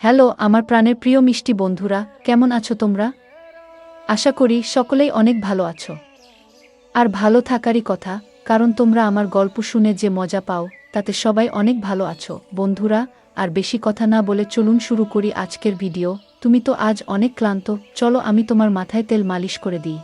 Hello আমার প্রাণের প্রিয় মিষ্টি বন্ধুরা, কেমন আছো তোমরা? আশা করি সকলেই অনেক ভালো আছো। আর ভালো থাকারই কথা, কারণ তোমরা আমার গল্প শুনে যে মজা পাও তাতে সবাই অনেক ভালো আছো। বন্ধুরা, আর বেশি কথা না বলে চলুন শুরু করি আজকের ভিডিও। তুমি তো আজ অনেক ক্লান্ত, চলো আমি তোমার মাথায় তেল মালিশ করে দিই,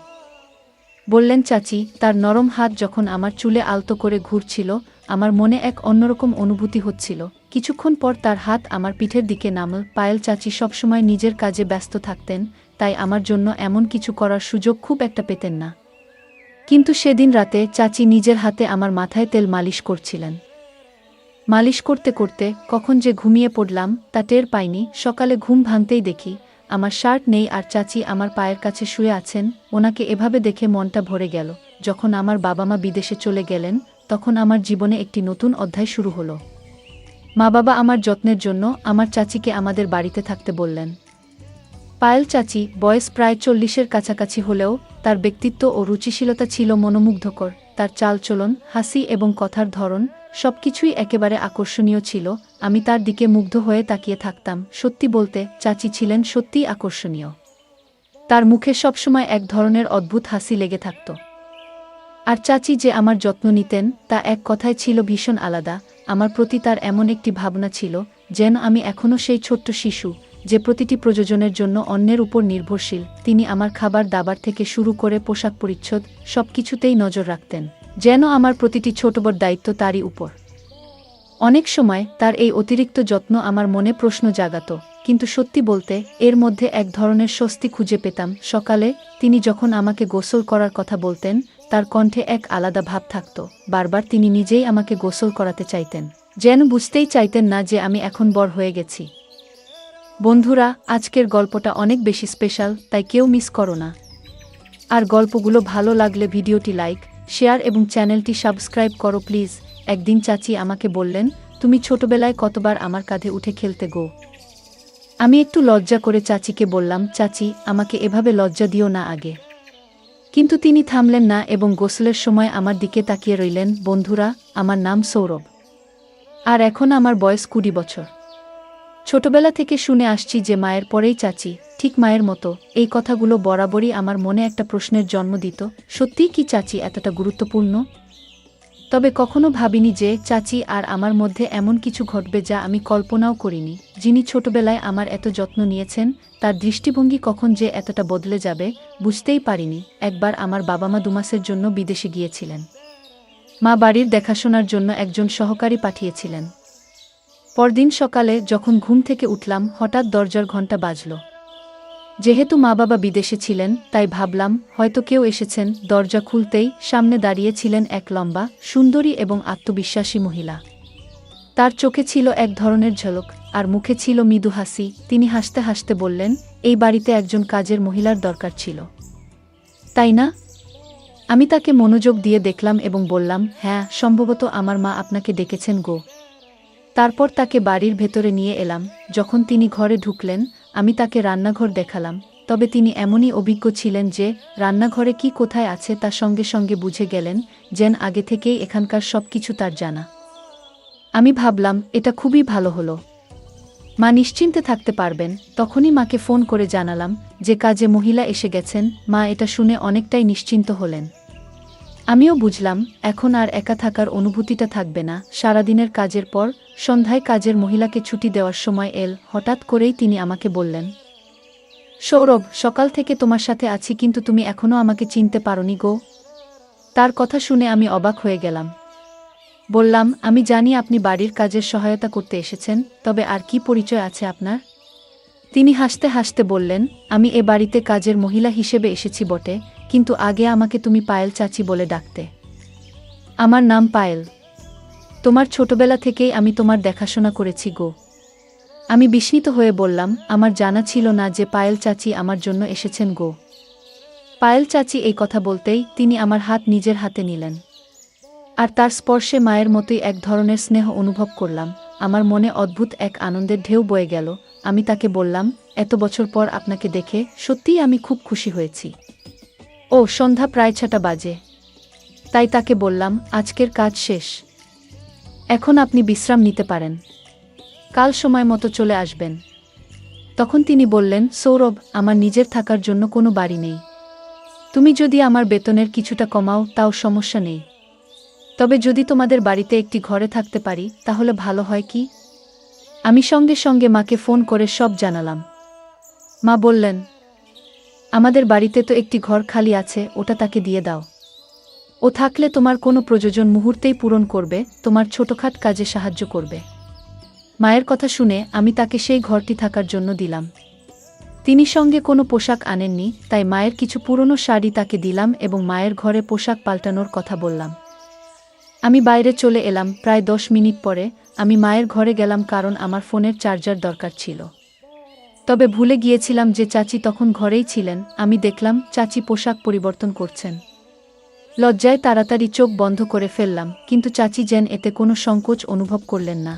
বললেন চাচি। তার নরম হাত যখন আমার চুলে আলতো করে ঘুরছিল, আমার মনে এক অন্যরকম অনুভূতি হচ্ছিল। কিছুক্ষণ পর তার হাত আমার পিঠের দিকে নামল। পায়েল চাচি সবসময় নিজের কাজে ব্যস্ত থাকতেন, তাই আমার জন্য এমন কিছু করার সুযোগ খুব একটা পেতেন না। কিন্তু সেদিন রাতে চাচি নিজের হাতে আমার মাথায় তেল মালিশ করছিলেন। মালিশ করতে করতে কখন যে ঘুমিয়ে পড়লাম তা টের পাইনি। সকালে ঘুম ভাঙতেই দেখি আমার শার্ট নেই আর চাচি আমার পায়ের কাছে শুয়ে আছেন। ওনাকে এভাবে দেখে মনটা ভরে গেল। যখন আমার বাবা মা বিদেশে চলে গেলেন, তখন আমার জীবনে একটি নতুন অধ্যায় শুরু হলো। মা বাবা আমার যত্নের জন্য আমার চাচিকে আমাদের বাড়িতে থাকতে বললেন। পায়েল চাচি বয়স প্রায় 40-এর কাছাকাছি হলেও তার ব্যক্তিত্ব ও রুচিশীলতা ছিল মনোমুগ্ধকর। তার চালচলন, হাসি এবং কথার ধরন সবকিছুই একেবারে আকর্ষণীয় ছিল। আমি তার দিকে মুগ্ধ হয়ে তাকিয়ে থাকতাম। সত্যি বলতে চাচি ছিলেন সত্যিই আকর্ষণীয়। তার মুখে সবসময় এক ধরনের অদ্ভুত হাসি লেগে থাকত। আর চাচি যে আমার যত্ন নিতেন তা এক কথায় ছিল ভীষণ আলাদা। আমার প্রতি তার এমন একটি ভাবনা ছিল যেন আমি এখনও সেই ছোট্ট শিশু, যে প্রতিটি প্রয়োজনের জন্য অন্যের উপর নির্ভরশীল। তিনি আমার খাবার দাবার থেকে শুরু করে পোশাক পরিচ্ছদ সবকিছুতেই নজর রাখতেন, যেন আমার প্রতিটি ছোট বড় দায়িত্ব তারই উপর। অনেক সময় তার এই অতিরিক্ত যত্ন আমার মনে প্রশ্ন জাগাত, কিন্তু সত্যি বলতে এর মধ্যে এক ধরনের স্বস্তি খুঁজে পেতাম। সকালে তিনি যখন আমাকে গোসল করার কথা বলতেন, তার কণ্ঠে এক আলাদা ভাব থাকত। বারবার তিনি নিজেই আমাকে গোসল করাতে চাইতেন, যেন বুঝতেই চাইতেন না যে আমি এখন বড় হয়ে গেছি। বন্ধুরা, আজকের গল্পটা অনেক বেশি স্পেশাল, তাই কেউ মিস করো না। আর গল্পগুলো ভালো লাগলে ভিডিওটি লাইক, শেয়ার এবং চ্যানেলটি সাবস্ক্রাইব করো প্লিজ। একদিন চাচি আমাকে বললেন, তুমি ছোটবেলায় কতবার আমার কাঁধে উঠে খেলতে গো। আমি একটু লজ্জা করে চাচিকে বললাম, চাচি আমাকে এভাবে লজ্জা দিও না আগে। কিন্তু তিনি থামলেন না এবং গোসলের সময় আমার দিকে তাকিয়ে রইলেন। বন্ধুরা, আমার নাম সৌরভ, আর এখন আমার বয়স 20 বছর। ছোটবেলা থেকে শুনে আসছি যে মায়ের পরেই চাচি, ঠিক মায়ের মতো। এই কথাগুলো বরাবরই আমার মনে একটা প্রশ্নের জন্ম দিত, সত্যিই কি চাচি এতটা গুরুত্বপূর্ণ? তবে কখনো ভাবিনি যে চাচি আর আমার মধ্যে এমন কিছু ঘটবে যা আমি কল্পনাও করিনি। যিনি ছোটবেলায় আমার এত যত্ন নিয়েছেন, তার দৃষ্টিভঙ্গি কখন যে এতটা বদলে যাবে বুঝতেই পারিনি। একবার আমার বাবা মা 2 মাসের জন্য বিদেশে গিয়েছিলেন। মা বাড়ির দেখাশোনার জন্য একজন সহকারী পাঠিয়েছিলেন। পরদিন সকালে যখন ঘুম থেকে উঠলাম, হঠাৎ দরজার ঘণ্টা বাজল। যেহেতু মা বাবা বিদেশে ছিলেন, তাই ভাবলাম হয়তো কেউ এসেছেন। দরজা খুলতেই সামনে দাঁড়িয়ে ছিলেন এক লম্বা, সুন্দরী এবং আত্মবিশ্বাসী মহিলা। তার চোখে ছিল এক ধরনের ঝলক, আর মুখে ছিল মৃদু হাসি। তিনি হাসতে হাসতে বললেন, এই বাড়িতে একজন কাজের মহিলার দরকার ছিল, তাই না? আমি তাকে মনোযোগ দিয়ে দেখলাম এবং বললাম, হ্যাঁ, সম্ভবত আমার মা আপনাকে ডেকেছেন গো। তারপর তাকে বাড়ির ভেতরে নিয়ে এলাম। যখন তিনি ঘরে ঢুকলেন, আমি তাকে রান্নাঘর দেখালাম। তবে তিনি এমনই অভিজ্ঞ ছিলেন যে রান্নাঘরে কি কোথায় আছে তা সঙ্গে সঙ্গে বুঝে গেলেন, যেন আগে থেকেই এখানকার সবকিছু তার জানা। আমি ভাবলাম এটা খুবই ভালো হলো, মা নিশ্চিন্তে থাকতে পারবেন। তখনই মাকে ফোন করে জানালাম যে কাজে মহিলা এসে গেছেন। মা এটা শুনে অনেকটাই নিশ্চিন্ত হলেন। আমিও বুঝলাম এখন আর একা থাকার অনুভূতিটা থাকবে না। সারাদিনের কাজের পর সন্ধ্যায় কাজের মহিলাকে ছুটি দেওয়ার সময় এল। হঠাৎ করেই তিনি আমাকে বললেন, সৌরভ, সকাল থেকে তোমার সাথে আছি কিন্তু তুমি এখনও আমাকে চিনতে পারোনি গো। তার কথা শুনে আমি অবাক হয়ে গেলাম। বললাম, আমি জানি আপনি বাড়ির কাজের সহায়তা করতে এসেছেন, তবে আর কি পরিচয় আছে আপনার? তিনি হাসতে হাসতে বললেন, আমি এ বাড়িতে কাজের মহিলা হিসেবে এসেছি বটে, কিন্তু আগে আমাকে তুমি পায়েল চাচি বলে ডাকতে। আমার নাম পায়েল। তোমার ছোটবেলা থেকেই আমি তোমার দেখাশোনা করেছি গো। আমি বিস্মিত হয়ে বললাম, আমার জানা ছিল না যে পায়েল চাচি আমার জন্য এসেছেন গো। পায়েল চাচি এই কথা বলতেই তিনি আমার হাত নিজের হাতে নিলেন, আর তার স্পর্শে মায়ের মতোই এক ধরনের স্নেহ অনুভব করলাম। আমার মনে অদ্ভুত এক আনন্দের ঢেউ বয়ে গেল। আমি তাকে বললাম, এত বছর পর আপনাকে দেখে সত্যিই আমি খুব খুশি হয়েছি। ও সন্ধ্যা প্রায় 6টা বাজে, তাই তাকে বললাম, আজকের কাজ শেষ, এখন আপনি বিশ্রাম নিতে পারেন, কাল সময় মতো চলে আসবেন। তখন তিনি বললেন, সৌরভ, আমার নিজের থাকার জন্য কোনো বাড়ি নেই। তুমি যদি আমার বেতনের কিছুটা কমাও তাও সমস্যা নেই। তবে যদি তোমাদের বাড়িতে একটি ঘরে থাকতে পারি তাহলে ভালো হয় কি? আমি সঙ্গে সঙ্গে মাকে ফোন করে সব জানালাম। মা বললেন, আমাদের বাড়িতে তো একটি ঘর খালি আছে, ওটা তাকে দিয়ে দাও। ও থাকলে তোমার কোনো প্রয়োজন মুহূর্তেই পূরণ করবে, তোমার ছোটখাট কাজে সাহায্য করবে। মায়ের কথা শুনে আমি তাকে সেই ঘরটি থাকার জন্য দিলাম। তিনি সঙ্গে কোনো পোশাক আনেননি, তাই মায়ের কিছু পুরনো শাড়ি তাকে দিলাম এবং মায়ের ঘরে পোশাক পাল্টানোর কথা বললাম। আমি বাইরে চলে এলাম। প্রায় 10 মিনিট পরে আমি মায়ের ঘরে গেলাম, কারণ আমার ফোনের চার্জার দরকার ছিল। তবে ভুলে গিয়েছিলাম যে চাচি তখন ঘরেই ছিলেন। আমি দেখলাম চাচি পোশাক পরিবর্তন করছেন। লজ্জায় তাড়াতাড়ি চোখ বন্ধ করে ফেললাম, কিন্তু চাচি যেন এতে কোনো সংকোচ অনুভব করলেন না।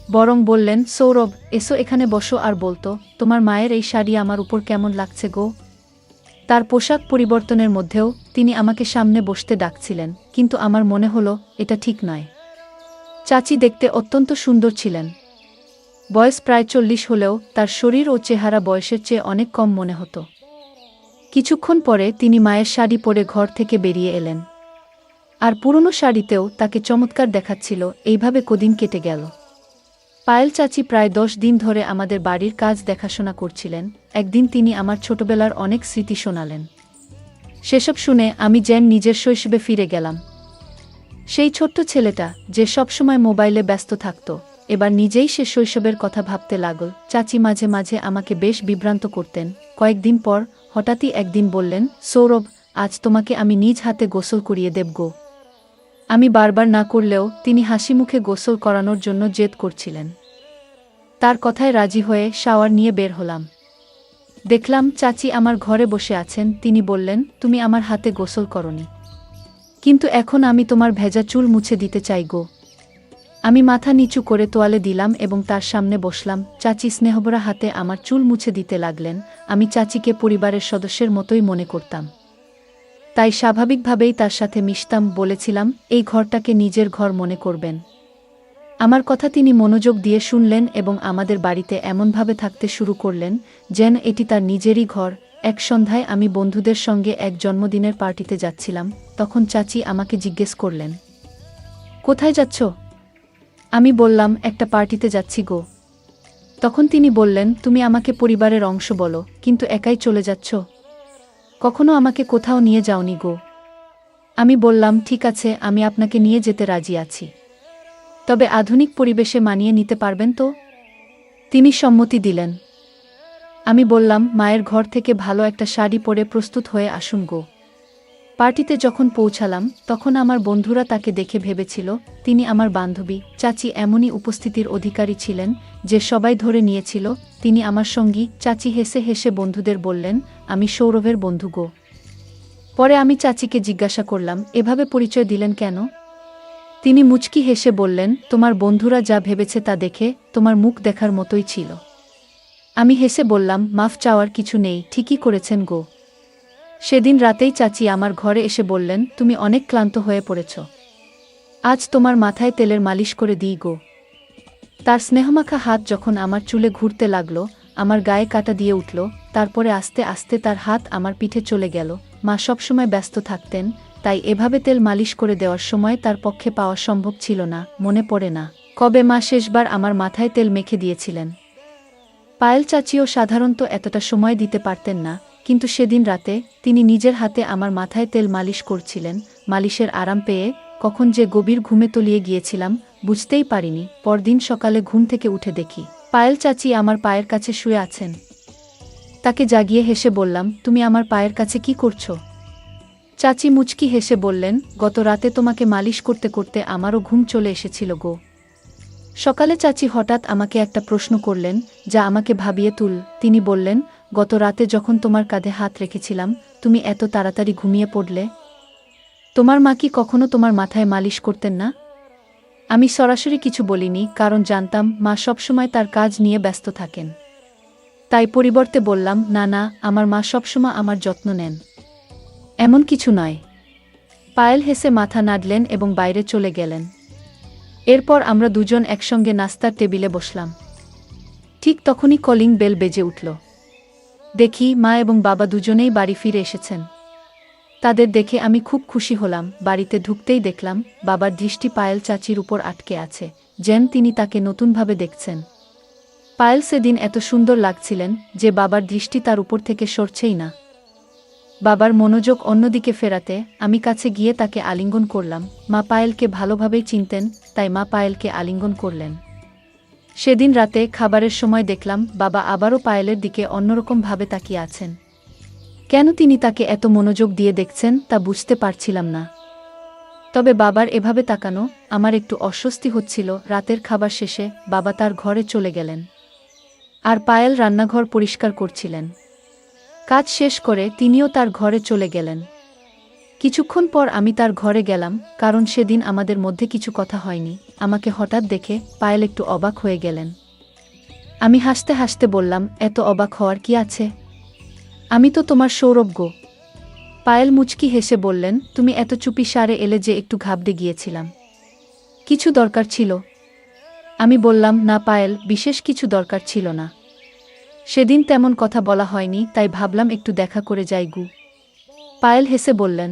বরং বললেন, সৌরভ, এসো এখানে বসো আর বলতো, তোমার মায়ের এই শাড়ি আমার উপর কেমন লাগছে গো। তার পোশাক পরিবর্তনের মধ্যেও তিনি আমাকে সামনে বসতে ডাকছিলেন, কিন্তু আমার মনে হলো এটা ঠিক নয়। চাচি দেখতে অত্যন্ত সুন্দর ছিলেন। বয়স প্রায় 40 হলেও তার শরীর ও চেহারা বয়সের চেয়ে অনেক কম মনে হতো। কিছুক্ষণ পরে তিনি মায়ের শাড়ি পরে ঘর থেকে বেরিয়ে এলেন। আর পুরনো শাড়িতেও তাকে চমৎকার দেখাচ্ছিল। এইভাবে কদিন কেটে গেল। পায়েল চাচি প্রায় 10 দিন ধরে আমাদের বাড়ির কাজ দেখাশোনা করছিলেন। একদিন তিনি আমার ছোটবেলার অনেক স্মৃতি শোনালেন। সেসব শুনে আমি যেন নিজের শৈশবে ফিরে গেলাম। সেই ছোট্ট ছেলেটা যে সবসময় মোবাইলে ব্যস্ত থাকত, এবার নিজেই সে শৈশবের কথা ভাবতে লাগল। চাচি মাঝে মাঝে আমাকে বেশ বিভ্রান্ত করতেন। কয়েকদিন পর হঠাৎই একদিন বললেন, সৌরভ, আজ তোমাকে আমি নিজ হাতে গোসল করিয়ে দেব গো। আমি বারবার না করলেও তিনি হাসি মুখে গোসল করানোর জন্য জেদ করছিলেন। তার কথায় রাজি হয়ে শাওয়ার নিয়ে বের হলাম। দেখলাম চাচি আমার ঘরে বসে আছেন। তিনি বললেন, তুমি আমার হাতে গোসল করনি, কিন্তু এখন আমি তোমার ভেজা চুল মুছে দিতে চাই গো। আমি মাথা নিচু করে তোয়ালে দিলাম এবং তার সামনে বসলাম। চাচি স্নেহভরা হাতে আমার চুল মুছে দিতে লাগলেন। আমি চাচিকে পরিবারের সদস্যের মতোই মনে করতাম, তাই স্বাভাবিকভাবেই তার সাথে মিশতাম। বলেছিলাম, এই ঘরটাকে নিজের ঘর মনে করবেন। আমার কথা তিনি মনোযোগ দিয়ে শুনলেন এবং আমাদের বাড়িতে এমনভাবে থাকতে শুরু করলেন যেন এটি তার নিজেরই ঘর। এক সন্ধ্যায় আমি বন্ধুদের সঙ্গে এক জন্মদিনের পার্টিতে যাচ্ছিলাম। তখন চাচি আমাকে জিজ্ঞেস করলেন, কোথায় যাচ্ছ? আমি বললাম, একটা পার্টিতে যাচ্ছি গো। তখন তিনি বললেন, তুমি আমাকে পরিবারের অংশ বলো, কিন্তু একাই চলে যাচ্ছ। কখনো আমাকে কোথাও নিয়ে যাওনি গো। আমি বললাম, ঠিক আছে, আমি আপনাকে নিয়ে যেতে রাজি আছি, তবে আধুনিক পরিবেশে মানিয়ে নিতে পারবেন তো? তিনি সম্মতি দিলেন। আমি বললাম, মায়ের ঘর থেকে ভালো একটা শাড়ি পরে প্রস্তুত হয়ে আসুন গো। পার্টিতে যখন পৌঁছালাম তখন আমার বন্ধুরা তাকে দেখে ভেবেছিল তিনি আমার বান্ধবী। চাচি এমনই উপস্থিতির অধিকারী ছিলেন যে সবাই ধরে নিয়েছিল তিনি আমার সঙ্গী। চাচি হেসে হেসে বন্ধুদের বললেন, আমি সৌরভের বন্ধু গো। পরে আমি চাচিকে জিজ্ঞাসা করলাম, এভাবে পরিচয় দিলেন কেন? তিনি মুচকি হেসে বললেন, তোমার বন্ধুরা যা ভেবেছে তা দেখে তোমার মুখ দেখার মতোই ছিল। আমি হেসে বললাম, মাফ চাওয়ার কিছু নেই, ঠিকই করেছেন গো। সেদিন রাতেই চাচি আমার ঘরে এসে বললেন, তুমি অনেক ক্লান্ত হয়ে পড়েছ, আজ তোমার মাথায় তেলের মালিশ করে দিই গো। তার স্নেহমাখা হাত যখন আমার চুলে ঘুরতে লাগলো, আমার গায়ে কাটা দিয়ে উঠল। তারপরে আস্তে আস্তে তার হাত আমার পিঠে চলে গেল। মা সবসময় ব্যস্ত থাকতেন, তাই এভাবে তেল মালিশ করে দেওয়ার সময় তার পক্ষে পাওয়া সম্ভব ছিল না। মনে পড়ে না কবে মা শেষবার আমার মাথায় তেল মেখে দিয়েছিলেন। পায়েল চাচিও সাধারণত এতটা সময় দিতে পারতেন না, কিন্তু সেদিন রাতে তিনি নিজের হাতে আমার মাথায় তেল মালিশ করছিলেন। মালিশের আরাম পেয়ে কখন যে গভীর ঘুমে তলিয়ে গিয়েছিলাম বুঝতেই পারিনি। পরদিন সকালে ঘুম থেকে উঠে দেখি পায়েল চাচি আমার পায়ের কাছে শুয়ে আছেন। তাকে জাগিয়ে হেসে বললাম, তুমি আমার পায়ের কাছে কি করছো? চাচি মুচকি হেসে বললেন, গত রাতে তোমাকে মালিশ করতে করতে আমারও ঘুম চলে এসেছিল গো। সকালে চাচি হঠাৎ আমাকে একটা প্রশ্ন করলেন যা আমাকে ভাবিয়ে তুল। তিনি বললেন, গত রাতে যখন তোমার কাঁধে হাত রেখেছিলাম তুমি এত তাড়াতাড়ি ঘুমিয়ে পড়লে। তোমার মা কি কখনো তোমার মাথায় মালিশ করতেন না? আমি সরাসরি কিছু বলিনি, কারণ জানতাম মা সবসময় তার কাজ নিয়ে ব্যস্ত থাকেন। তাই পরিবর্তে বললাম, না না, আমার মা সবসময় আমার যত্ন নেন, এমন কিছু নয়। পায়েল হেসে মাথা নাড়লেন এবং বাইরে চলে গেলেন। এরপর আমরা দুজন একসঙ্গে নাস্তার টেবিলে বসলাম। ঠিক তখনই কলিং বেল বেজে উঠল। দেখি মা এবং বাবা দুজনেই বাড়ি ফিরে এসেছেন। তাদের দেখে আমি খুব খুশি হলাম। বাড়িতে ঢুকতেই দেখলাম বাবার দৃষ্টি পায়েল চাচির উপর আটকে আছে, যেন তিনি তাকে নতুনভাবে দেখছেন। পায়েল সেদিন এত সুন্দর লাগছিলেন যে বাবার দৃষ্টি তার উপর থেকে সরছেই না। বাবার মনোযোগ অন্যদিকে ফেরাতে আমি কাছে গিয়ে তাকে আলিঙ্গন করলাম। মা পায়েলকে ভালোভাবেই চিনতেন, তাই মা পায়েলকে আলিঙ্গন করলেন। সেদিন রাতে খাবারের সময় দেখলাম বাবা আবারও পায়েলের দিকে অন্যরকমভাবে তাকিয়ে আছেন। কেন তিনি তাকে এত মনোযোগ দিয়ে দেখছেন তা বুঝতে পারছিলাম না। তবে বাবার এভাবে তাকানো আমার একটু অস্বস্তি হচ্ছিল। রাতের খাবার শেষে বাবা তার ঘরে চলে গেলেন, আর পায়েল রান্নাঘর পরিষ্কার করছিলেন। কাজ শেষ করে তিনিও তার ঘরে চলে গেলেন। কিছুক্ষণ পর আমি তার ঘরে গেলাম, কারণ সেদিন আমাদের মধ্যে কিছু কথা হয়নি। আমাকে হঠাৎ দেখে পায়েল একটু অবাক হয়ে গেলেন। আমি হাসতে হাসতে বললাম, এত অবাক হওয়ার কি আছে? আমি তো তোমার সৌরভ গো। পায়েল মুচকি হেসে বললেন, তুমি এত চুপি সারে এলে যে একটু ঘাবড়ে গিয়েছিলাম। কিছু দরকার ছিল? আমি বললাম, না পায়েল, বিশেষ কিছু দরকার ছিল না। সেদিন তেমন কথা বলা হয়নি, তাই ভাবলাম একটু দেখা করে যাই গু। পায়েল হেসে বললেন,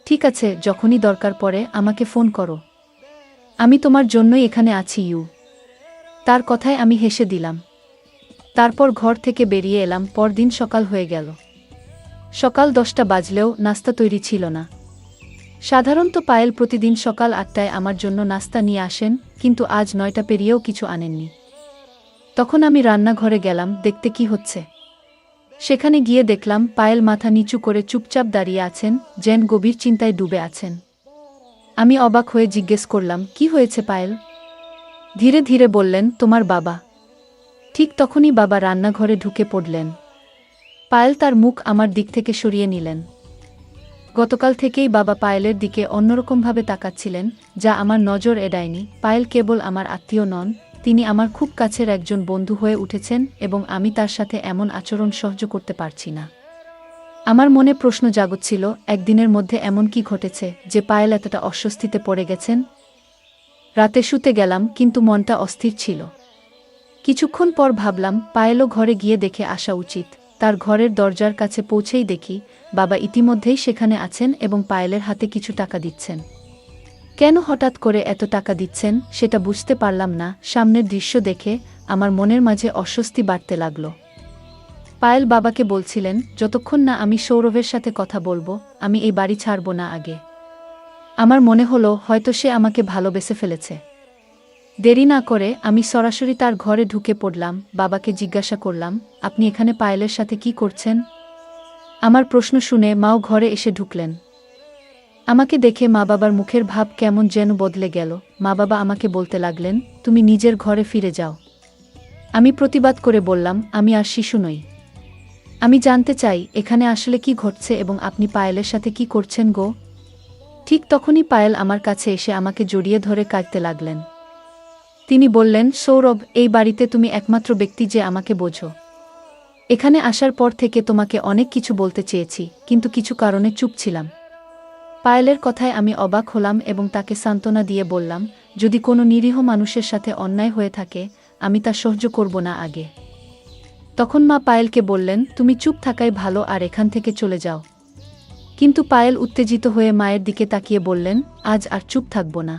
ঠিক আছে, যখনই দরকার পড়ে আমাকে ফোন করো। আমি তোমার জন্যই এখানে আছি ইউ। তার কথায় আমি হেসে দিলাম। তারপর ঘর থেকে বেরিয়ে এলাম। পরদিন সকাল হয়ে গেল। সকাল 10টা বাজলেও নাস্তা তৈরি ছিল না। সাধারণত পায়েল প্রতিদিন সকাল 8টায় আমার জন্য নাস্তা নিয়ে আসেন, কিন্তু আজ 9টা পেরিয়েও কিছু আনেননি। তখন আমি রান্নাঘরে গেলাম দেখতে কি হচ্ছে। সেখানে গিয়ে দেখলাম পায়েল মাথা নিচু করে চুপচাপ দাঁড়িয়ে আছেন, যেন গভীর চিন্তায় ডুবে আছেন। আমি অবাক হয়ে জিজ্ঞেস করলাম, কি হয়েছে পায়েল? ধীরে ধীরে বললেন, তোমার বাবা। ঠিক তখনই বাবা রান্নাঘরে ঢুকে পড়লেন। পায়েল তার মুখ আমার দিক থেকে সরিয়ে নিলেন। গতকাল থেকেই বাবা পায়েলের দিকে অন্যরকমভাবে তাকাচ্ছিলেন, যা আমার নজর এড়ায়নি। পায়েল কেবল আমার আত্মীয় নন, তিনি আমার খুব কাছের একজন বন্ধু হয়ে উঠেছেন, এবং আমি তার সাথে এমন আচরণ সহ্য করতে পারছি না। আমার মনে প্রশ্ন জাগছিল, একদিনের মধ্যে এমন কি ঘটেছে যে পায়েল এতটা অস্বস্তিতে পড়ে গেছেন? রাতে শুতে গেলাম, কিন্তু মনটা অস্থির ছিল। কিছুক্ষণ পর ভাবলাম পায়েলও ঘরে গিয়ে দেখে আসা উচিত। তার ঘরের দরজার কাছে পৌঁছেই দেখি বাবা ইতিমধ্যেই সেখানে আছেন এবং পায়েলের হাতে কিছু টাকা দিচ্ছেন। কেন হঠাৎ করে এত টাকা দিচ্ছেন সেটা বুঝতে পারলাম না। সামনের দৃশ্য দেখে আমার মনের মাঝে অস্বস্তি বাড়তে লাগল। পায়েল বাবাকে বলছিলেন, যতক্ষণ না আমি সৌরভের সাথে কথা বলবো আমি এই বাড়ি ছাড়ব না আগে। আমার মনে হলো হয়তো সে আমাকে ভালোবেসে ফেলেছে। দেরি না করে আমি সরাসরি তার ঘরে ঢুকে পড়লাম। বাবাকে জিজ্ঞাসা করলাম, আপনি এখানে পায়েলের সাথে কি করছেন? আমার প্রশ্ন শুনে মাও ঘরে এসে ঢুকলেন। আমাকে দেখে মা বাবার মুখের ভাব কেমন যেন বদলে গেল। মা বাবা আমাকে বলতে লাগলেন, তুমি নিজের ঘরে ফিরে যাও। আমি প্রতিবাদ করে বললাম, আমি আর শিশু নই। আমি জানতে চাই এখানে আসলে কি ঘটছে এবং আপনি পায়েলের সাথে কি করছেন গো। ঠিক তখনই পায়েল আমার কাছে এসে আমাকে জড়িয়ে ধরে কাঁদতে লাগলেন। তিনি বললেন, সৌরভ, এই বাড়িতে তুমি একমাত্র ব্যক্তি যে আমাকে বোঝো। এখানে আসার পর থেকে তোমাকে অনেক কিছু বলতে চেয়েছি, কিন্তু কিছু কারণে চুপ ছিলাম। পায়েলের কথায় আমি অবাক হলাম এবং তাকে সান্ত্বনা দিয়ে বললাম, যদি কোনো নিরীহ মানুষের সাথে অন্যায় হয়ে থাকে আমি তা সহ্য করব না আগে। তখন মা পায়েলকে বললেন, তুমি চুপ থাকাই ভালো আর এখান থেকে চলে যাও। কিন্তু পায়েল উত্তেজিত হয়ে মায়ের দিকে তাকিয়ে বললেন, আজ আর চুপ থাকব না।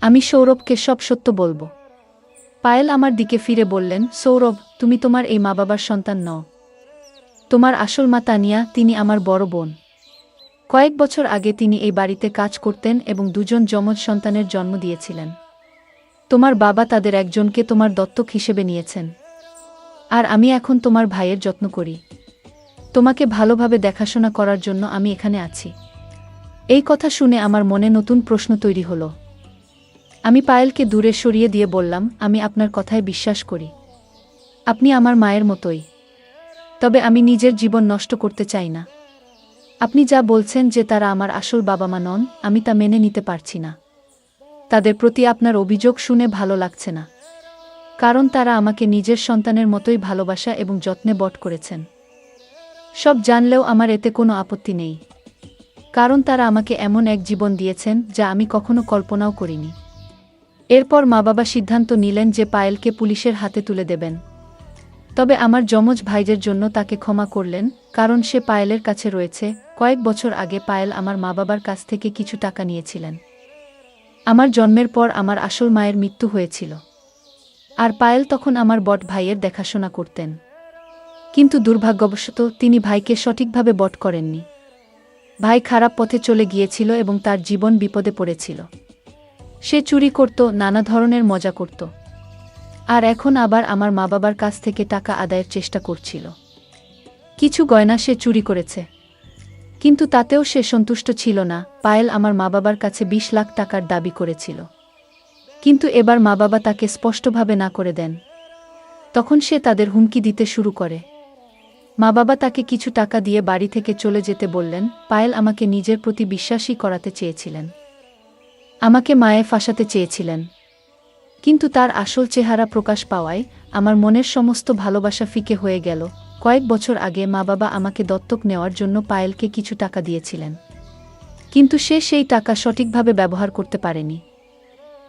আমি সৌরভকে সব সত্য বলবো। পায়েল আমার দিকে ফিরে বললেন, সৌরভ, তুমি তোমার এই মা বাবার সন্তান নও। তোমার আসল মা তানিয়া, তিনি আমার বড় বোন। কয়েক বছর আগে তিনি এই বাড়িতে কাজ করতেন এবং দুজন যমজ সন্তানের জন্ম দিয়েছিলেন। তোমার বাবা তাদের একজনকে তোমার দত্তক হিসেবে নিয়েছেন, আর আমি এখন তোমার ভাইয়ের যত্ন করি। তোমাকে ভালোভাবে দেখাশোনা করার জন্য আমি এখানে আছি। এই কথা শুনে আমার মনে নতুন প্রশ্ন তৈরি হলো। আমি পায়েলকে দূরে সরিয়ে দিয়ে বললাম, আমি আপনার কথায় বিশ্বাস করি। আপনি আমার মায়ের মতোই। তবে আমি নিজের জীবন নষ্ট করতে চাই না। আপনি যা বলছেন যে তারা আমার আসল বাবা মা নন, আমি তা মেনে নিতে পারছি না। তাদের প্রতি আপনার অভিযোগ শুনে ভালো লাগছে না, কারণ তারা আমাকে নিজের সন্তানের মতোই ভালোবাসা এবং যত্নে বড় করেছেন। সব জানলেও আমার এতে কোনো আপত্তি নেই, কারণ তারা আমাকে এমন এক জীবন দিয়েছেন যা আমি কখনো কল্পনাও করিনি। এরপর মা বাবা সিদ্ধান্ত নিলেন যে পায়েলকে পুলিশের হাতে তুলে দেবেন। তবে আমার যমজ ভাইদের জন্য তাকে ক্ষমা করলেন, কারণ সে পায়েলের কাছে রয়েছে। কয়েক বছর আগে পায়েল আমার মা বাবার কাছ থেকে কিছু টাকা নিয়েছিলেন। আমার জন্মের পর আমার আসল মায়ের মৃত্যু হয়েছিল, আর পায়েল তখন আমার বট ভাইয়ের দেখাশোনা করতেন। কিন্তু দুর্ভাগ্যবশত তিনি ভাইকে সঠিকভাবে বট করেননি। ভাই খারাপ পথে চলে গিয়েছিল এবং তার জীবন বিপদে পড়েছিল। সে চুরি করত, নানা ধরনের মজা করত, আর এখন আবার আমার মা বাবার কাছ থেকে টাকা আদায়ের চেষ্টা করছিল। কিছু গয়না সে চুরি করেছে, কিন্তু তাতেও সে সন্তুষ্ট ছিল না। পায়েল আমার মা বাবার কাছে 20 লাখ টাকার দাবি করেছিল, কিন্তু এবার মা বাবা তাকে স্পষ্টভাবে না করে দেন। তখন সে তাদের হুমকি দিতে শুরু করে। মা বাবা তাকে কিছু টাকা দিয়ে বাড়ি থেকে চলে যেতে বললেন। পায়েল আমাকে নিজের প্রতি বিশ্বাসী করাতে চেয়েছিলেন, আমাকে মায়ে ফাঁসাতে চেয়েছিলেন, কিন্তু তার আসল চেহারা প্রকাশ পাওয়ায় আমার মনের সমস্ত ভালোবাসা ফিকে হয়ে গেল। কয়েক বছর আগে মা বাবা আমাকে দত্তক নেওয়ার জন্য পায়েলকে কিছু টাকা দিয়েছিলেন, কিন্তু সে সেই টাকা সঠিকভাবে ব্যবহার করতে পারেনি।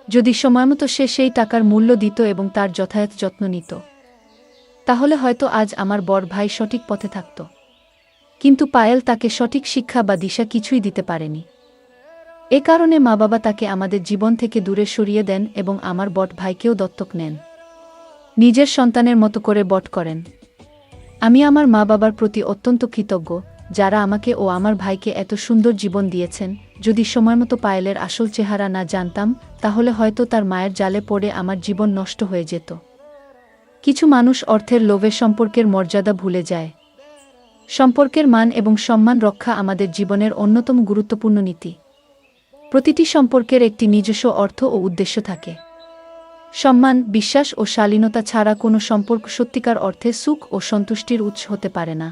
যদি সময়মতো সে সেই টাকার মূল্য দিত এবং তার যথাযথ যত্ন নিত, তাহলে হয়তো আজ আমার বড় ভাই সঠিক পথে থাকত। কিন্তু পায়েল তাকে সঠিক শিক্ষা বা দিশা কিছুই দিতে পারেনি। এ কারণে মা বাবা তাকে আমাদের জীবন থেকে দূরে সরিয়ে দেন এবং আমার বট ভাইকেও দত্তক নেন। নিজের সন্তানের মতো করে বট করেন। আমি আমার মা বাবার প্রতি অত্যন্ত কৃতজ্ঞ, যারা আমাকে ও আমার ভাইকে এত সুন্দর জীবন দিয়েছেন। যদি সময়মতো পায়েলের আসল চেহারা না জানতাম, তাহলে হয়তো তার মায়ের জালে পড়ে আমার জীবন নষ্ট হয়ে যেত। কিছু মানুষ অর্থের লোভে সম্পর্কের মর্যাদা ভুলে যায়। সম্পর্কের মান এবং সম্মান রক্ষা আমাদের জীবনের অন্যতম গুরুত্বপূর্ণ নীতি। প্রতিটি সম্পর্কের একটি নিজস্ব অর্থ ও উদ্দেশ্য থাকে। সম্মান, বিশ্বাস ও শালীনতা ছাড়া কোনো সম্পর্ক সত্যিকার অর্থে সুখ ও সন্তুষ্টির উৎস হতে পারে না।